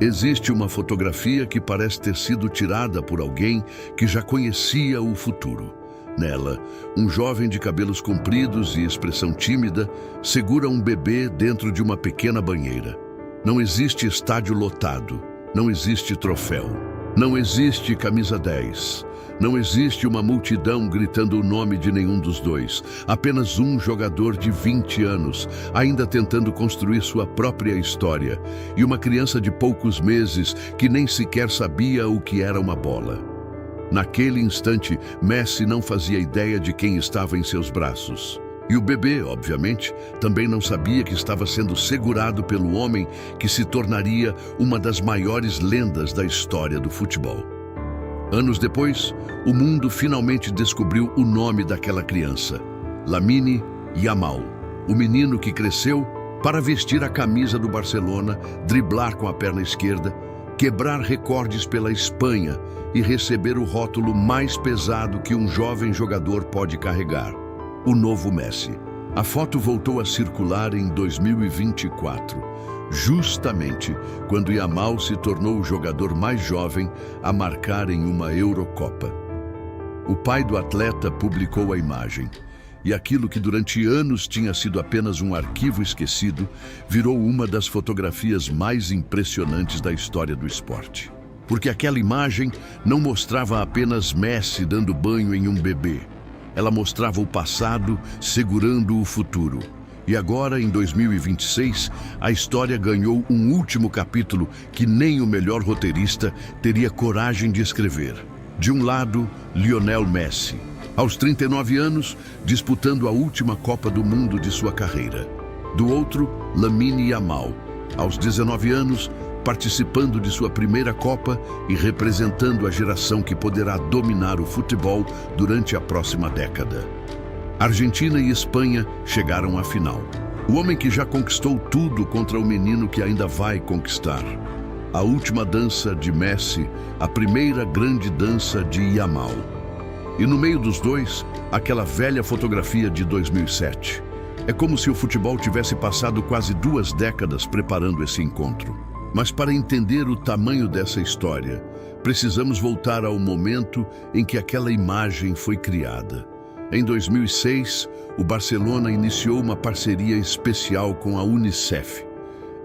Existe uma fotografia que parece ter sido tirada por alguém que já conhecia o futuro. Nela, um jovem de cabelos compridos e expressão tímida segura um bebê dentro de uma pequena banheira. Não existe estádio lotado, não existe troféu, não existe camisa 10, não existe uma multidão gritando o nome de nenhum dos dois. Apenas um jogador de 20 anos, ainda tentando construir sua própria história, e uma criança de poucos meses que nem sequer sabia o que era uma bola. Naquele instante, Messi não fazia ideia de quem estava em seus braços. E o bebê, obviamente, também não sabia que estava sendo segurado pelo homem que se tornaria uma das maiores lendas da história do futebol. Anos depois, o mundo finalmente descobriu o nome daquela criança: Lamine Yamal, o menino que cresceu para vestir a camisa do Barcelona, driblar com a perna esquerda, quebrar recordes pela Espanha e receber o rótulo mais pesado que um jovem jogador pode carregar: o novo Messi. A foto voltou a circular em 2024, justamente quando Yamal se tornou o jogador mais jovem a marcar em uma Eurocopa. O pai do atleta publicou a imagem, e aquilo que durante anos tinha sido apenas um arquivo esquecido, virou uma das fotografias mais impressionantes da história do esporte. Porque aquela imagem não mostrava apenas Messi dando banho em um bebê. Ela mostrava o passado segurando o futuro. E agora, em 2026, a história ganhou um último capítulo que nem o melhor roteirista teria coragem de escrever. De um lado, Lionel Messi, aos 39 anos, disputando a última Copa do Mundo de sua carreira. Do outro, Lamine Yamal, aos 19 anos, participando de sua primeira Copa e representando a geração que poderá dominar o futebol durante a próxima década. Argentina e Espanha chegaram à final. O homem que já conquistou tudo contra o menino que ainda vai conquistar. A última dança de Messi, a primeira grande dança de Yamal. E no meio dos dois, aquela velha fotografia de 2007. É como se o futebol tivesse passado quase 2 décadas preparando esse encontro. Mas para entender o tamanho dessa história, precisamos voltar ao momento em que aquela imagem foi criada. Em 2006, o Barcelona iniciou uma parceria especial com a Unicef.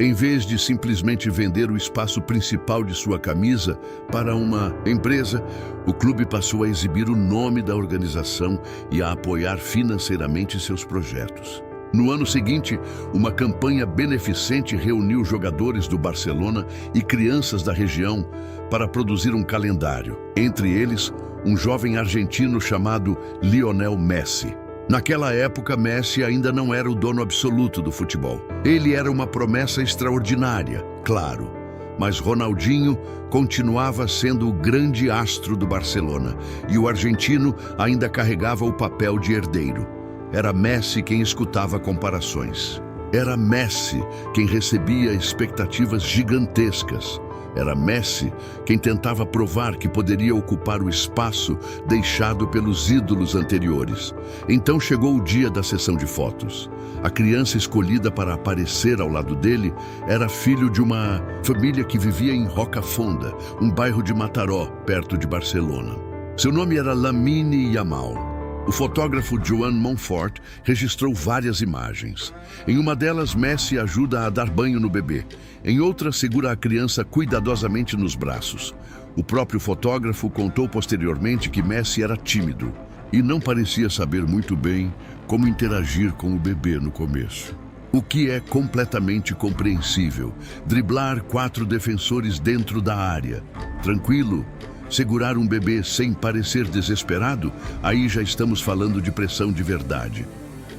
Em vez de simplesmente vender o espaço principal de sua camisa para uma empresa, o clube passou a exibir o nome da organização e a apoiar financeiramente seus projetos. No ano seguinte, uma campanha beneficente reuniu jogadores do Barcelona e crianças da região para produzir um calendário. Entre eles, um jovem argentino chamado Lionel Messi. Naquela época, Messi ainda não era o dono absoluto do futebol. Ele era uma promessa extraordinária, claro. Mas Ronaldinho continuava sendo o grande astro do Barcelona e o argentino ainda carregava o papel de herdeiro. Era Messi quem escutava comparações. Era Messi quem recebia expectativas gigantescas. Era Messi quem tentava provar que poderia ocupar o espaço deixado pelos ídolos anteriores. Então chegou o dia da sessão de fotos. A criança escolhida para aparecer ao lado dele era filho de uma família que vivia em Roca Fonda, um bairro de Mataró, perto de Barcelona. Seu nome era Lamine Yamal. O fotógrafo Joan Monfort registrou várias imagens. Em uma delas, Messi ajuda a dar banho no bebê. Em outra, segura a criança cuidadosamente nos braços. O próprio fotógrafo contou posteriormente que Messi era tímido e não parecia saber muito bem como interagir com o bebê no começo. O que é completamente compreensível. Driblar 4 defensores dentro da área. Tranquilo? Segurar um bebê sem parecer desesperado, aí já estamos falando de pressão de verdade.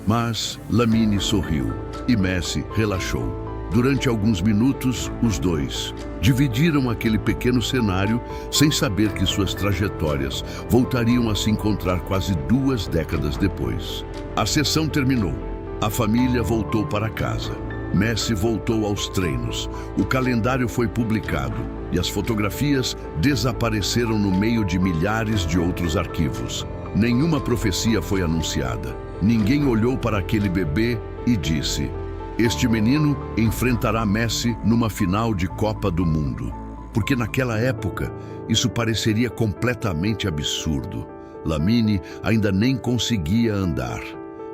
Mas Lamine sorriu e Messi relaxou. Durante alguns minutos, os dois dividiram aquele pequeno cenário sem saber que suas trajetórias voltariam a se encontrar quase 2 décadas depois. A sessão terminou. A família voltou para casa. Messi voltou aos treinos. O calendário foi publicado e as fotografias desapareceram no meio de milhares de outros arquivos. Nenhuma profecia foi anunciada. Ninguém olhou para aquele bebê e disse: Este menino enfrentará Messi numa final de Copa do Mundo, porque naquela época isso pareceria completamente absurdo. Lamine ainda nem conseguia andar.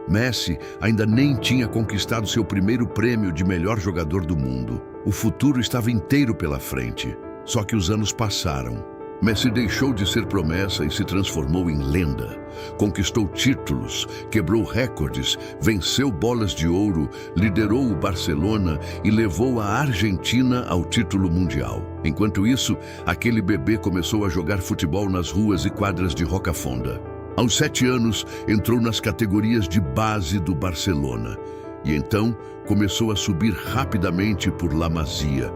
Messi ainda nem tinha conquistado seu primeiro prêmio de melhor jogador do mundo. O futuro estava inteiro pela frente, só que os anos passaram. Messi deixou de ser promessa e se transformou em lenda. Conquistou títulos, quebrou recordes, venceu bolas de ouro, liderou o Barcelona e levou a Argentina ao título mundial. Enquanto isso, aquele bebê começou a jogar futebol nas ruas e quadras de Rocafonda. Aos 7 anos, entrou nas categorias de base do Barcelona e então começou a subir rapidamente por La Masia,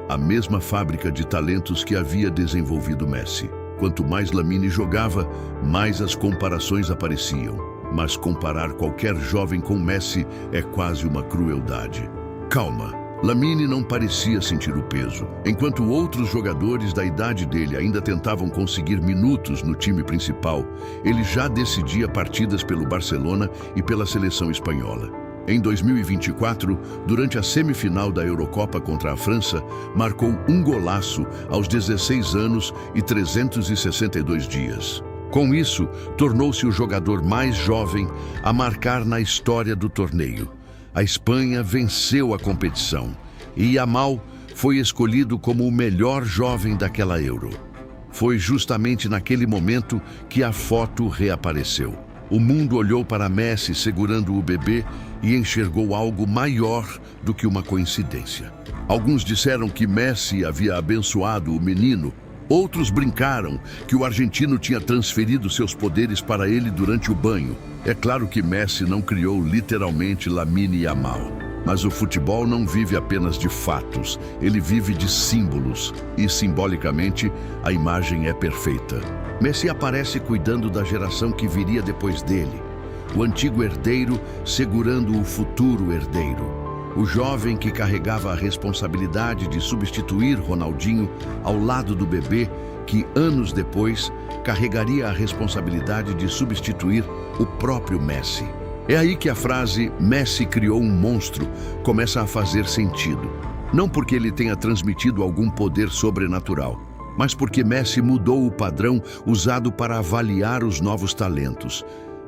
a mesma fábrica de talentos que havia desenvolvido Messi. Quanto mais Lamine jogava, mais as comparações apareciam. Mas comparar qualquer jovem com Messi é quase uma crueldade. Calma, Lamine não parecia sentir o peso. Enquanto outros jogadores da idade dele ainda tentavam conseguir minutos no time principal, ele já decidia partidas pelo Barcelona e pela seleção espanhola. Em 2024, durante a semifinal da Eurocopa contra a França, marcou um golaço aos 16 anos e 362 dias. Com isso, tornou-se o jogador mais jovem a marcar na história do torneio. A Espanha venceu a competição e Yamal foi escolhido como o melhor jovem daquela Euro. Foi justamente naquele momento que a foto reapareceu. O mundo olhou para Messi segurando o bebê e enxergou algo maior do que uma coincidência. Alguns disseram que Messi havia abençoado o menino. Outros brincaram que o argentino tinha transferido seus poderes para ele durante o banho. É claro que Messi não criou literalmente Lamine Yamal. Mas o futebol não vive apenas de fatos, ele vive de símbolos. E, simbolicamente, a imagem é perfeita. Messi aparece cuidando da geração que viria depois dele. O antigo herdeiro segurando o futuro herdeiro. O jovem que carregava a responsabilidade de substituir Ronaldinho ao lado do bebê que, anos depois, carregaria a responsabilidade de substituir o próprio Messi. É aí que a frase "Messi criou um monstro" começa a fazer sentido. Não porque ele tenha transmitido algum poder sobrenatural, mas porque Messi mudou o padrão usado para avaliar os novos talentos.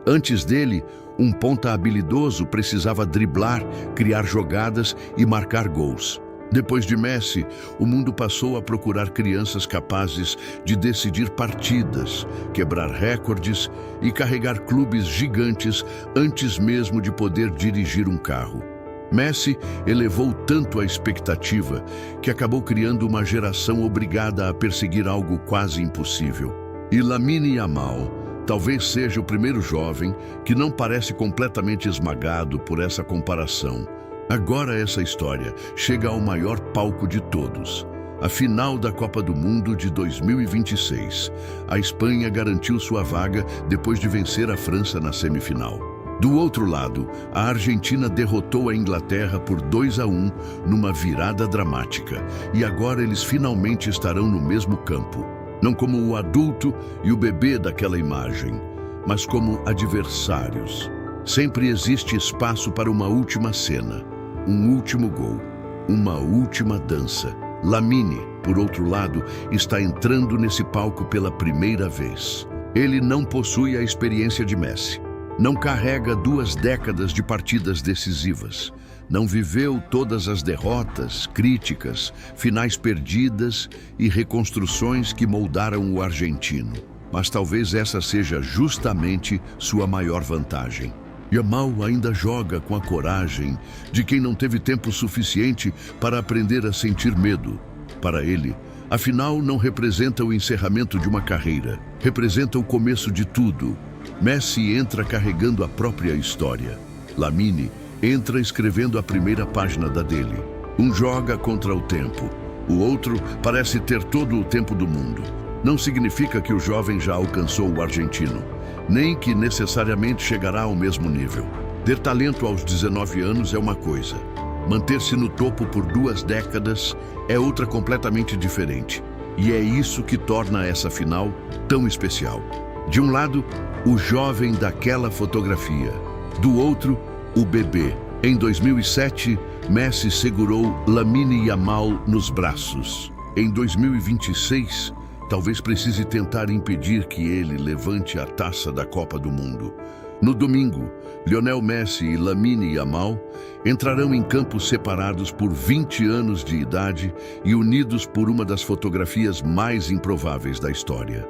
Antes dele, um ponta habilidoso precisava driblar, criar jogadas e marcar gols. Depois de Messi, o mundo passou a procurar crianças capazes de decidir partidas, quebrar recordes e carregar clubes gigantes antes mesmo de poder dirigir um carro. Messi elevou tanto a expectativa que acabou criando uma geração obrigada a perseguir algo quase impossível. E Lamine Yamal talvez seja o primeiro jovem que não parece completamente esmagado por essa comparação. Agora essa história chega ao maior palco de todos. A final da Copa do Mundo de 2026. A Espanha garantiu sua vaga depois de vencer a França na semifinal. Do outro lado, a Argentina derrotou a Inglaterra por 2-1 numa virada dramática. E agora eles finalmente estarão no mesmo campo. Não como o adulto e o bebê daquela imagem, mas como adversários. Sempre existe espaço para uma última cena, um último gol, uma última dança. Lamine, por outro lado, está entrando nesse palco pela primeira vez. Ele não possui a experiência de Messi. Não carrega 2 décadas de partidas decisivas. Não viveu todas as derrotas, críticas, finais perdidas e reconstruções que moldaram o argentino. Mas talvez essa seja justamente sua maior vantagem. Yamal ainda joga com a coragem de quem não teve tempo suficiente para aprender a sentir medo. Para ele, a final não representa o encerramento de uma carreira, representa o começo de tudo. Messi entra carregando a própria história. Lamine entra escrevendo a primeira página da dele. Um joga contra o tempo, o outro parece ter todo o tempo do mundo. Não significa que o jovem já alcançou o argentino, nem que necessariamente chegará ao mesmo nível. Ter talento aos 19 anos é uma coisa. Manter-se no topo por 2 décadas é outra completamente diferente. E é isso que torna essa final tão especial. De um lado, o jovem daquela fotografia. Do outro, o bebê, Em 2007, Messi segurou Lamine Yamal nos braços. Em 2026, talvez precise tentar impedir que ele levante a taça da Copa do Mundo. No domingo, Lionel Messi e Lamine Yamal entrarão em campos separados por 20 anos de idade e unidos por uma das fotografias mais improváveis da história.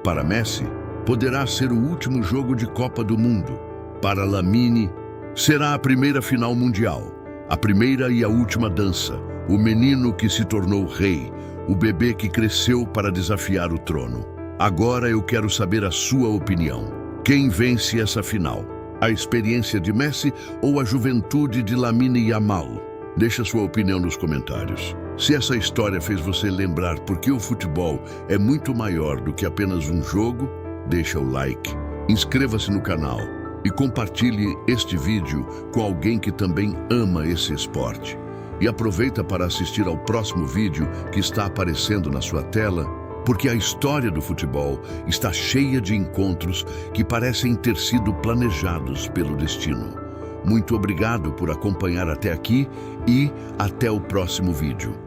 Para Messi, poderá ser o último jogo de Copa do Mundo. Para Lamine, será a primeira final mundial, a primeira e a última dança, o menino que se tornou rei, o bebê que cresceu para desafiar o trono. Agora eu quero saber a sua opinião. Quem vence essa final? A experiência de Messi ou a juventude de Lamine Yamal? Deixe sua opinião nos comentários. Se essa história fez você lembrar porque o futebol é muito maior do que apenas um jogo, deixa o like, inscreva-se no canal e compartilhe este vídeo com alguém que também ama esse esporte. E aproveita para assistir ao próximo vídeo que está aparecendo na sua tela, porque a história do futebol está cheia de encontros que parecem ter sido planejados pelo destino. Muito obrigado por acompanhar até aqui e até o próximo vídeo.